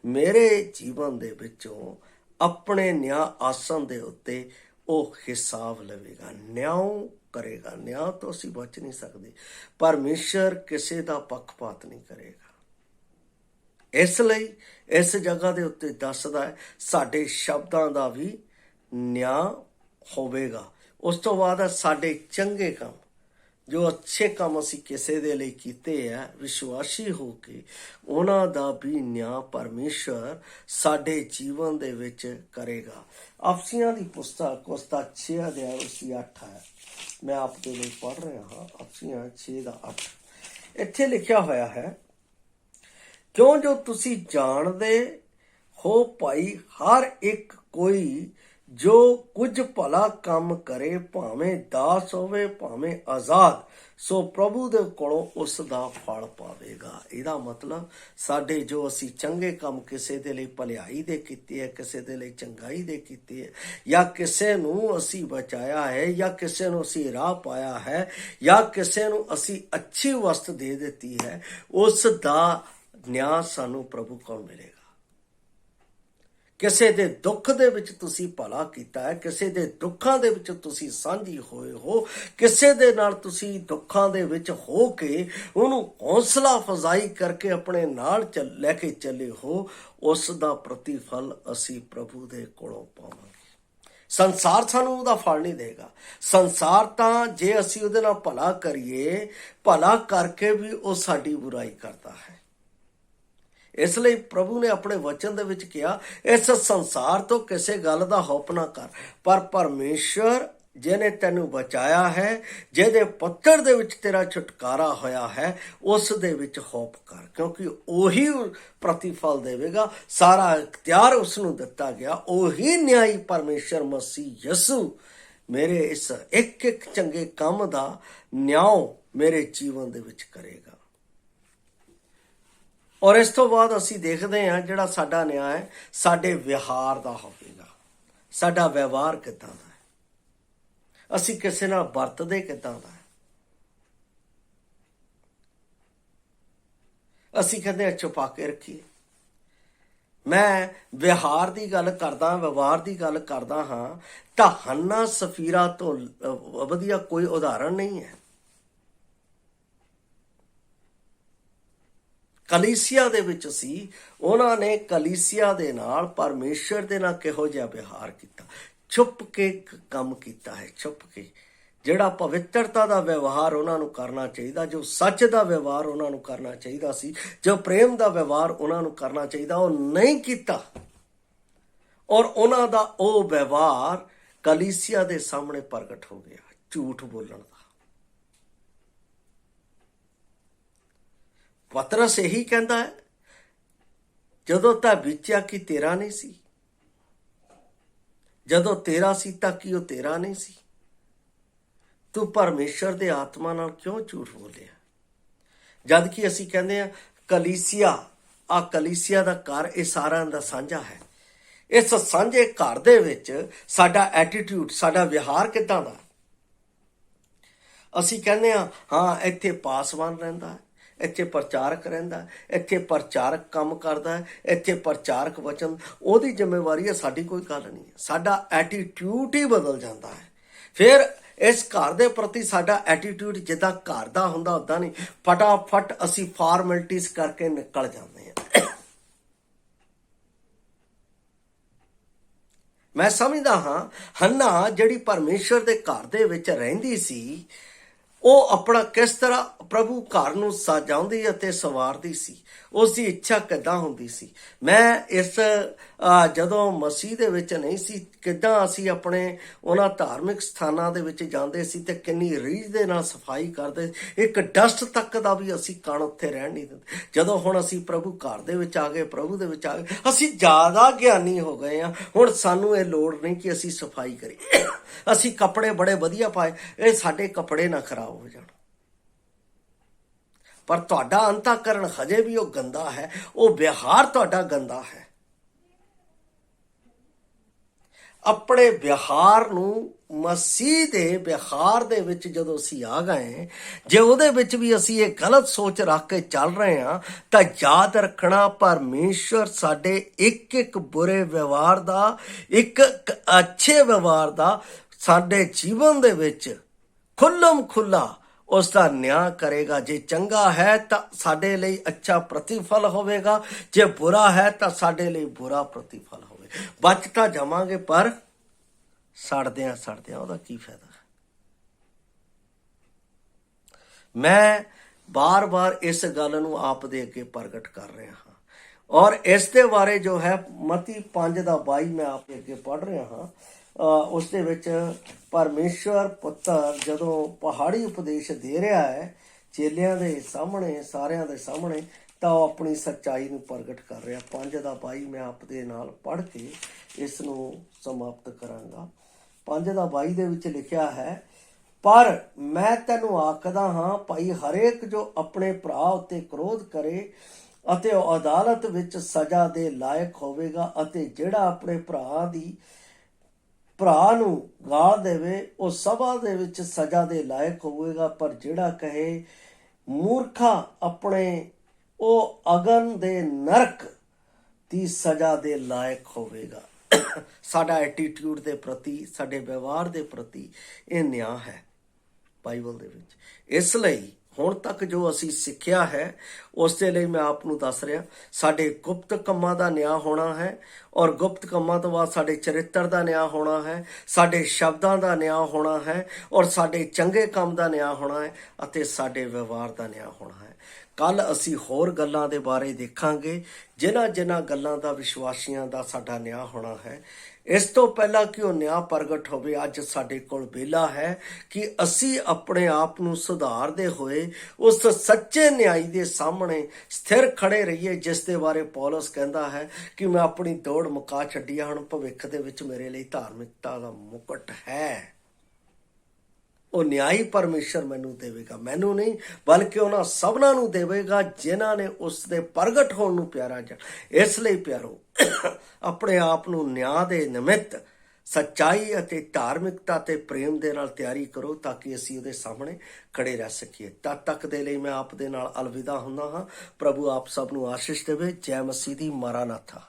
ਮੇਰੇ ਜੀਵਨ ਦੇ ਵਿੱਚੋਂ ਆਪਣੇ ਨਿਆਂ ਆਸਨ ਦੇ ਉੱਤੇ ਉਹ ਹਿਸਾਬ ਲਵੇਗਾ, ਨਿਆਂ ਕਰੇਗਾ। ਨਿਆਂ ਤੋਂ ਅਸੀਂ ਬਚ ਨਹੀਂ ਸਕਦੇ। ਪਰਮੇਸ਼ਰ ਕਿਸੇ ਦਾ ਪੱਖਪਾਤ ਨਹੀਂ ਕਰੇਗਾ। ਇਸ ਲਈ ਇਸ ਜਗ੍ਹਾ ਦੇ ਉੱਤੇ ਦੱਸਦਾ ਹੈ ਸਾਡੇ ਸ਼ਬਦਾਂ ਦਾ ਵੀ ਨਿਆਂ ਹੋਵੇਗਾ। ਉਸ ਤੋਂ ਬਾਅਦ ਸਾਡੇ ਚੰਗੇ ਕੰਮ, ਜੋ ਅੱਛੇ ਕੰਮ ਅਸੀਂ ਕਿਸੇ ਦੇ ਲਈ ਕੀਤੇ ਆ ਵਿਸ਼ਵਾਸੀ ਹੋ ਕੇ, ਉਹਨਾਂ ਦਾ ਵੀ ਨਿਆਂ ਪਰਮੇਸ਼ਰ ਸਾਡੇ ਜੀਵਨ ਦੇ ਵਿੱਚ ਕਰੇਗਾ। ਅਫਸੀਆਂ ਦੀ ਪੁਸਤਕ ਉਸ ਦਾ 6 ਅਧਿਆਇ ਉਸ ਦੀ 8 ਹੈ। ਮੈਂ ਆਪ ਦੇ ਲਈ ਪੜ੍ਹ ਰਿਹਾ ਹਾਂ। ਅਫਸੀਆਂ 6 ਦਾ 8 ਇੱਥੇ ਲਿਖਿਆ ਹੋਇਆ ਹੈ, ਕਿਉਂ ਜੋ ਤੁਸੀਂ ਜਾਣਦੇ ਹੋ ਭਾਈ, ਹਰ ਇੱਕ ਕੋਈ ਜੋ ਕੁਝ ਭਲਾ ਕੰਮ ਕਰੇ, ਭਾਵੇਂ ਦਾਸ ਹੋਵੇ ਭਾਵੇਂ ਆਜ਼ਾਦ, ਸੋ ਪ੍ਰਭੂ ਦੇ ਕੋਲੋਂ ਉਸ ਦਾ ਫਲ ਪਾਵੇਗਾ। ਇਹਦਾ ਮਤਲਬ ਸਾਡੇ ਜੋ ਅਸੀਂ ਚੰਗੇ ਕੰਮ ਕਿਸੇ ਦੇ ਲਈ ਭਲਾਈ ਦੇ ਕੀਤੇ ਹੈ, ਕਿਸੇ ਦੇ ਲਈ ਚੰਗਾਈ ਦੇ ਕੀਤੇ ਹੈ, ਜਾਂ ਕਿਸੇ ਨੂੰ ਅਸੀਂ ਬਚਾਇਆ ਹੈ, ਜਾਂ ਕਿਸੇ ਨੂੰ ਅਸੀਂ ਰਾਹ ਪਾਇਆ ਹੈ, ਜਾਂ ਕਿਸੇ ਨੂੰ ਅਸੀਂ ਅੱਛੀ ਵਸਤ ਦੇ ਦਿੱਤੀ ਹੈ, ਉਸ ਦਾ ਨਿਆਂ ਸਾਨੂੰ ਪ੍ਰਭੂ ਕੋਲ ਮਿਲੇਗਾ। ਕਿਸੇ ਦੇ ਦੁੱਖ ਦੇ ਵਿੱਚ ਤੁਸੀਂ ਭਲਾ ਕੀਤਾ ਹੈ, ਕਿਸੇ ਦੇ ਦੁੱਖਾਂ ਦੇ ਵਿੱਚ ਤੁਸੀਂ ਸਾਂਝੀ ਹੋਏ ਹੋ, ਕਿਸੇ ਦੇ ਨਾਲ ਤੁਸੀਂ ਦੁੱਖਾਂ ਦੇ ਵਿੱਚ ਹੋ ਕੇ ਉਹਨੂੰ ਹੌਸਲਾ ਅਫਜ਼ਾਈ ਕਰਕੇ ਆਪਣੇ ਨਾਲ ਲੈ ਕੇ ਚੱਲੇ ਹੋ, ਉਸ ਦਾ ਪ੍ਰਤੀਫਲ ਅਸੀਂ ਪ੍ਰਭੂ ਦੇ ਕੋਲੋਂ ਪਾਵਾਂਗੇ। ਸੰਸਾਰ ਸਾਨੂੰ ਉਹਦਾ ਫਲ ਨਹੀਂ ਦੇਗਾ। ਸੰਸਾਰ ਤਾਂ ਜੇ ਅਸੀਂ ਉਹਦੇ ਨਾਲ ਭਲਾ ਕਰੀਏ, ਭਲਾ ਕਰਕੇ ਵੀ ਉਹ ਸਾਡੀ ਬੁਰਾਈ ਕਰਦਾ ਹੈ। ਇਸ ਲਈ ਪ੍ਰਭੂ ਨੇ ਆਪਣੇ ਵਚਨ ਦੇ ਵਿੱਚ ਕਿਹਾ, ਇਸ ਸੰਸਾਰ ਤੋਂ ਕਿਸੇ ਗੱਲ ਦਾ ਹੌਪ ਨਾ ਕਰ, ਪਰ ਪਰਮੇਸ਼ਰ ਜਿਹਨੇ ਤੈਨੂੰ ਬਚਾਇਆ ਹੈ, ਜਿਹਦੇ ਪੁੱਤਰ ਦੇ ਵਿੱਚ ਤੇਰਾ ਛੁਟਕਾਰਾ ਹੋਇਆ ਹੈ, ਉਸ ਦੇ ਵਿੱਚ ਹੌਪ ਕਰ, ਕਿਉਂਕਿ ਉਹੀ ਪ੍ਰਤੀਫਲ ਦੇਵੇਗਾ। ਸਾਰਾ ਇਖਤਿਆਰ ਉਸ ਨੂੰ ਦਿੱਤਾ ਗਿਆ। ਉਹੀ ਨਿਆਈ ਪਰਮੇਸ਼ਰ ਮਸੀਹ ਯਸੂ ਮੇਰੇ ਇਸ ਇੱਕ ਇੱਕ ਚੰਗੇ ਕੰਮ ਦਾ ਨਿਆਂ ਮੇਰੇ ਜੀਵਨ ਦੇ ਵਿੱਚ ਕਰੇਗਾ। ਔਰ ਇਸ ਤੋਂ ਬਾਅਦ ਅਸੀਂ ਦੇਖਦੇ ਹਾਂ ਜਿਹੜਾ ਸਾਡਾ ਨਿਆਂ ਹੈ ਸਾਡੇ ਵਿਹਾਰ ਦਾ ਹੋਵੇਗਾ। ਸਾਡਾ ਵਿਵਹਾਰ ਕਿੱਦਾਂ ਦਾ ਹੈ, ਅਸੀਂ ਕਿਸੇ ਨਾਲ ਵਰਤਦੇ ਕਿੱਦਾਂ ਦਾ ਹੈ। ਅਸੀਂ ਕਹਿੰਦੇ ਆ ਛੁਪਾ ਕੇ ਰੱਖੀਏ। ਮੈਂ ਵਿਹਾਰ ਦੀ ਗੱਲ ਕਰਦਾ, ਵਿਵਹਾਰ ਦੀ ਗੱਲ ਕਰਦਾ ਹਾਂ ਤਾਂ ਹੰਨਾ ਸਫੀਰਾ ਤੋਂ ਵਧੀਆ ਕੋਈ ਉਦਾਹਰਣ ਨਹੀਂ ਹੈ। ਕਲੀਸਿਆ ਦੇ ਵਿੱਚ ਸੀ, ਉਹਨਾਂ ਨੇ ਕਲੀਸਿਆ ਦੇ ਨਾਲ, ਪਰਮੇਸ਼ਰ ਦੇ ਨਾਲ ਕਿਹੋ ਜਿਹਾ ਵਿਹਾਰ ਕੀਤਾ, ਛੁਪ ਕੇ ਕੰਮ ਕੀਤਾ ਹੈ, ਛੁਪ ਕੇ। ਜਿਹੜਾ ਪਵਿੱਤਰਤਾ ਦਾ ਵਿਵਹਾਰ ਉਹਨਾਂ ਨੂੰ ਕਰਨਾ ਚਾਹੀਦਾ, ਜੋ ਸੱਚ ਦਾ ਵਿਵਹਾਰ ਉਹਨਾਂ ਨੂੰ ਕਰਨਾ ਚਾਹੀਦਾ ਸੀ, ਜੋ ਪ੍ਰੇਮ ਦਾ ਵਿਵਹਾਰ ਉਹਨਾਂ ਨੂੰ ਕਰਨਾ ਚਾਹੀਦਾ, ਉਹ ਨਹੀਂ ਕੀਤਾ। ਔਰ ਉਹਨਾਂ ਦਾ ਉਹ ਵਿਵਹਾਰ ਕਲੀਸਿਆ ਦੇ ਸਾਹਮਣੇ ਪ੍ਰਗਟ ਹੋ ਗਿਆ, ਝੂਠ ਬੋਲਣ ਦਾ। ਪਤਰਸ ਇਹੀ ਕਹਿੰਦਾ ਹੈ, ਜਦੋਂ ਤਾਂ ਵਿਚਿਆ ਕਿ ਤੇਰਾ ਨਹੀਂ ਸੀ, ਜਦੋਂ ਤੇਰਾ ਸੀ ਤਾਂ ਕੀ ਉਹ ਤੇਰਾ ਨਹੀਂ ਸੀ। ਤੂੰ ਪਰਮੇਸ਼ਰ ਦੇ ਆਤਮਾ ਨਾਲ ਕਿਉਂ ਝੂਠ ਬੋਲਿਆ? ਜਦ ਕਿ ਅਸੀਂ ਕਹਿੰਦੇ ਆ ਕਲੀਸਿਆ, ਆ ਕਲੀਸਿਆ ਦਾ ਘਰ ਇਹ ਸਾਰਿਆਂ ਦਾ ਸਾਂਝਾ ਹੈ। ਇਸ ਸਾਂਝੇ ਘਰ ਦੇ ਵਿੱਚ ਸਾਡਾ ਐਟੀਟਿਊਡ, ਸਾਡਾ ਵਿਹਾਰ ਕਿੱਦਾਂ ਦਾ? ਅਸੀਂ ਕਹਿੰਦੇ ਹਾਂ ਇੱਥੇ ਪਾਸਵਾਨ ਰਹਿੰਦਾ ਹੈ, ਇੱਥੇ ਪ੍ਰਚਾਰਕ ਰਹਿੰਦਾ, ਇੱਥੇ ਪ੍ਰਚਾਰਕ ਕੰਮ ਕਰਦਾ, ਇੱਥੇ ਪ੍ਰਚਾਰਕ ਵਚਨ, ਉਹਦੀ ਜ਼ਿੰਮੇਵਾਰੀ ਹੈ, ਸਾਡੀ ਕੋਈ ਗੱਲ ਨਹੀਂ ਹੈ। ਸਾਡਾ ਐਟੀਟਿਊਡ ਹੀ ਬਦਲ ਜਾਂਦਾ ਹੈ। ਫਿਰ ਇਸ ਘਰ ਦੇ ਪ੍ਰਤੀ ਸਾਡਾ ਐਟੀਟਿਊਡ ਜਿੱਦਾਂ ਘਰ ਦਾ ਹੁੰਦਾ ਉੱਦਾਂ ਨਹੀਂ, ਫਟਾਫਟ ਅਸੀਂ ਫਾਰਮੈਲਿਟੀਜ਼ ਕਰਕੇ ਨਿਕਲ ਜਾਂਦੇ ਹਾਂ। ਮੈਂ ਸਮਝਦਾ ਹਾਂ ਹੰਨਾ ਜਿਹੜੀ ਪਰਮੇਸ਼ਰ ਦੇ ਘਰ ਦੇ ਵਿੱਚ ਰਹਿੰਦੀ ਸੀ, ਉਹ ਆਪਣਾ ਕਿਸ ਤਰ੍ਹਾਂ ਪ੍ਰਭੂ ਘਰ ਨੂੰ ਸਜਾਉਂਦੀ ਅਤੇ ਸੰਵਾਰਦੀ ਸੀ, ਉਸ ਦੀ ਇੱਛਾ ਕਿੱਦਾਂ ਹੁੰਦੀ ਸੀ। ਮੈਂ ਇਸ ਜਦੋਂ ਮਸੀਹ ਦੇ ਵਿੱਚ ਨਹੀਂ ਸੀ, ਕਿੱਦਾਂ ਅਸੀਂ ਆਪਣੇ ਉਹਨਾਂ ਧਾਰਮਿਕ ਸਥਾਨਾਂ ਦੇ ਵਿੱਚ ਜਾਂਦੇ ਸੀ ਤੇ ਕਿੰਨੀ ਰੀਝ ਦੇ ਨਾਲ ਸਫਾਈ ਕਰਦੇ, ਇੱਕ ਡਸਟ ਤੱਕ ਦਾ ਵੀ ਅਸੀਂ ਕਣ ਉੱਥੇ ਰਹਿਣ ਨਹੀਂ ਦਿੰਦੇ। ਜਦੋਂ ਹੁਣ ਅਸੀਂ ਪ੍ਰਭੂ ਘਰ ਦੇ ਵਿੱਚ ਆ ਗਏ, ਪ੍ਰਭੂ ਦੇ ਵਿੱਚ ਆ ਗਏ, ਅਸੀਂ ਜ਼ਿਆਦਾ ਗਿਆਨੀ ਹੋ ਗਏ ਹਾਂ। ਹੁਣ ਸਾਨੂੰ ਇਹ ਲੋੜ ਨਹੀਂ ਕਿ ਅਸੀਂ ਸਫਾਈ ਕਰੀਏ। ਅਸੀਂ ਕੱਪੜੇ ਬੜੇ ਵਧੀਆ ਪਾਏ, ਇਹ ਸਾਡੇ ਕੱਪੜੇ ਨਾ ਖਰਾਬ ਹੋ ਜਾਣ, ਪਰ ਤੁਹਾਡਾ ਅੰਤःਕਰਨ ਹਜੇ ਵੀ ਉਹ ਗੰਦਾ ਹੈ, ਉਹ ਵਿਹਾਰ ਤੁਹਾਡਾ ਗੰਦਾ ਹੈ। ਆਪਣੇ ਵਿਹਾਰ ਨੂੰ ਮਸੀਹ ਦੇ ਵਿਹਾਰ ਦੇ ਵਿੱਚ ਜਦੋਂ ਅਸੀਂ ਆ ਗਏ, ਜੇ ਉਹਦੇ ਵਿੱਚ ਵੀ ਅਸੀਂ ਇਹ ਗਲਤ ਸੋਚ ਰੱਖ ਕੇ ਚੱਲ ਰਹੇ ਹਾਂ, ਤਾਂ ਯਾਦ ਰੱਖਣਾ ਪਰਮੇਸ਼ਰ ਸਾਡੇ ਇੱਕ ਇੱਕ ਬੁਰੇ ਵਿਵਹਾਰ ਦਾ, ਇੱਕ ਅੱਛੇ ਵਿਵਹਾਰ ਦਾ ਸਾਡੇ ਜੀਵਨ ਦੇ ਵਿੱਚ ਖੁੱਲਮ ਖੁੱਲਾ ਉਸ ਦਾ ਨਿਆਂ ਕਰੇਗਾ। ਜੇ ਚੰਗਾ ਹੈ ਤਾਂ ਸਾਡੇ ਲਈ ਅੱਛਾ ਪ੍ਰਤੀਫਲ ਹੋਵੇਗਾ, ਜੇ ਬੁਰਾ ਹੈ ਤਾਂ ਸਾਡੇ ਲਈ ਬੁਰਾ ਪ੍ਰਤੀਫਲ ਹੋਵੇਗਾ। ਬਚ ਤਾਂ ਜਾਵਾਂਗੇ, ਪਰ ਸੜਦਿਆਂ ਉਹਦਾ ਕੀ ਫਾਇਦਾ? ਮੈਂ ਬਾਰ-ਬਾਰ ਇਸ ਗੱਲ ਨੂੰ ਆਪ ਦੇ ਅੱਗੇ ਪ੍ਰਗਟ ਕਰ ਰਿਹਾ ਹਾਂ, ਔਰ ਇਸ ਦੇ ਬਾਰੇ ਜੋ ਹੈ ਮਤੀ 5:22 ਮੈਂ ਆਪ ਦੇ ਅੱਗੇ ਪੜ੍ਹ ਰਿਹਾ ਹਾਂ। ਉਸ ਦੇ ਵਿੱਚ ਪਰਮੇਸ਼ਵਰ ਪੁੱਤਰ ਜਦੋਂ ਪਹਾੜੀ ਉਪਦੇਸ਼ ਦੇ ਰਿਹਾ ਹੈ ਚੇਲਿਆਂ ਦੇ ਸਾਹਮਣੇ, ਸਾਰਿਆਂ ਦੇ ਸਾਹਮਣੇ, ਤਾਂ ਉਹ ਆਪਣੀ ਸੱਚਾਈ ਨੂੰ ਪ੍ਰਗਟ ਕਰ ਰਿਹਾ। 5:22 ਮੈਂ ਆਪ ਦੇ ਨਾਲ ਪੜ੍ਹ ਕੇ ਇਸ ਨੂੰ ਸਮਾਪਤ ਕਰਾਂਗਾ। 5:22 ਦੇ ਵਿੱਚ ਲਿਖਿਆ ਹੈ, ਪਰ ਮੈਂ ਤੈਨੂੰ ਆਖਦਾ ਹਾਂ ਭਾਈ, ਹਰੇਕ ਜੋ ਆਪਣੇ ਭਰਾ ਉੱਤੇ ਕ੍ਰੋਧ ਕਰੇ ਅਤੇ ਉਹ ਅਦਾਲਤ ਵਿੱਚ ਸਜ਼ਾ ਦੇ ਲਾਇਕ ਹੋਵੇਗਾ, ਅਤੇ ਜਿਹੜਾ ਆਪਣੇ ਭਰਾ ਨੂੰ ਗਾਲ ਦੇਵੇ ਉਹ ਸਭਾ ਦੇ ਵਿੱਚ ਸਜ਼ਾ ਦੇ ਲਾਇਕ ਹੋਵੇਗਾ, ਪਰ ਜਿਹੜਾ ਕਹੇ ਮੂਰਖਾ ਆਪਣੇ, ਉਹ ਅਗਨ ਦੇ ਨਰਕ ਦੀ ਸਜ਼ਾ ਦੇ ਲਾਇਕ ਹੋਵੇਗਾ। ਸਾਡਾ ਐਟੀਟਿਊਡ ਦੇ ਪ੍ਰਤੀ, ਸਾਡੇ ਵਿਵਹਾਰ ਦੇ ਪ੍ਰਤੀ ਇਹ ਨਿਆਂ ਹੈ ਬਾਈਬਲ ਦੇ ਵਿੱਚ। ਇਸ ਲਈ ਹੁਣ ਤੱਕ ਜੋ ਅਸੀਂ ਸਿੱਖਿਆ ਹੈ, ਉਸ ਦੇ ਲਈ ਮੈਂ ਆਪ ਨੂੰ ਦੱਸ ਰਿਹਾ, ਸਾਡੇ ਗੁਪਤ ਕੰਮਾਂ ਦਾ ਨਿਆਂ ਹੋਣਾ ਹੈ, ਔਰ ਗੁਪਤ ਕੰਮਾਂ ਤੋਂ ਬਾਅਦ ਸਾਡੇ ਚਰਿੱਤਰ ਦਾ ਨਿਆਂ ਹੋਣਾ ਹੈ, ਸਾਡੇ ਸ਼ਬਦਾਂ ਦਾ ਨਿਆਂ ਹੋਣਾ ਹੈ, ਔਰ ਸਾਡੇ ਚੰਗੇ ਕੰਮ ਦਾ ਨਿਆਂ ਹੋਣਾ ਹੈ, ਅਤੇ ਸਾਡੇ ਵਿਵਹਾਰ ਦਾ ਨਿਆਂ ਹੋਣਾ ਹੈ। ਕੱਲ ਅਸੀਂ ਹੋਰ ਗੱਲਾਂ ਦੇ ਬਾਰੇ ਦੇਖਾਂਗੇ, ਜਿਨ੍ਹਾਂ ਗੱਲਾਂ ਦਾ ਵਿਸ਼ਵਾਸੀਆਂ ਦਾ ਸਾਡਾ ਨਿਆਂ ਹੋਣਾ ਹੈ। ਇਸ ਤੋਂ ਪਹਿਲਾਂ ਕਿ ਉਹ ਨਿਆਂ ਪ੍ਰਗਟ ਹੋਵੇ, ਅੱਜ ਸਾਡੇ ਕੋਲ ਵੇਲਾ ਹੈ ਕਿ ਅਸੀਂ ਆਪਣੇ ਆਪ ਨੂੰ ਸੁਧਾਰਦੇ ਹੋਏ ਉਸ ਸੱਚੇ ਨਿਆਈ ਦੇ ਸਾਹਮਣੇ ਸਥਿਰ ਖੜੇ ਰਹੀਏ, ਜਿਸ ਦੇ ਬਾਰੇ ਪੌਲਸ ਕਹਿੰਦਾ ਹੈ ਕਿ ਮੈਂ ਆਪਣੀ ਦੌੜ ਮੁਕਾ ਛੱਡੀ, ਹੁਣ ਭਵਿੱਖ ਦੇ ਵਿੱਚ ਮੇਰੇ ਲਈ ਧਾਰਮਿਕਤਾ ਦਾ ਮੁਕਟ ਹੈ। ਉਹ ਨਿਆਈ ਪਰਮੇਸ਼ਰ ਮੈਨੂੰ ਦੇਵੇਗਾ, ਮੈਨੂੰ ਨਹੀਂ ਬਲਕਿ ਉਹਨਾਂ ਸਭਨਾਂ ਨੂੰ ਦੇਵੇਗਾ ਜਿਨ੍ਹਾਂ ਨੇ ਉਸ ਦੇ ਪ੍ਰਗਟ ਹੋਣ ਨੂੰ ਪਿਆਰਾ ਜਾਣ। ਇਸ ਲਈ ਪਿਆਰੋ, ਆਪਣੇ ਆਪ ਨੂੰ ਨਿਆਂ ਦੇ ਨਿਮਿਤ ਸੱਚਾਈ ਅਤੇ ਧਾਰਮਿਕਤਾ ਤੇ ਪ੍ਰੇਮ ਦੇ ਨਾਲ ਤਿਆਰੀ ਕਰੋ ਤਾਂ ਕਿ ਅਸੀਂ ਉਹਦੇ ਸਾਹਮਣੇ ਖੜੇ ਰਹਿ ਸਕੀਏ। ਤਦ ਤੱਕ ਦੇ ਲਈ ਮੈਂ ਆਪ ਦੇ ਨਾਲ ਅਲਵਿਦਾ ਹੁੰਦਾ ਹਾਂ। ਪ੍ਰਭੂ ਆਪ ਸਭ ਨੂੰ ਆਸ਼ੀਸ਼ ਦੇਵੇ। ਜੈ ਮਸੀਹ ਦੀ। ਮਾਰਾਨਾਥਾ।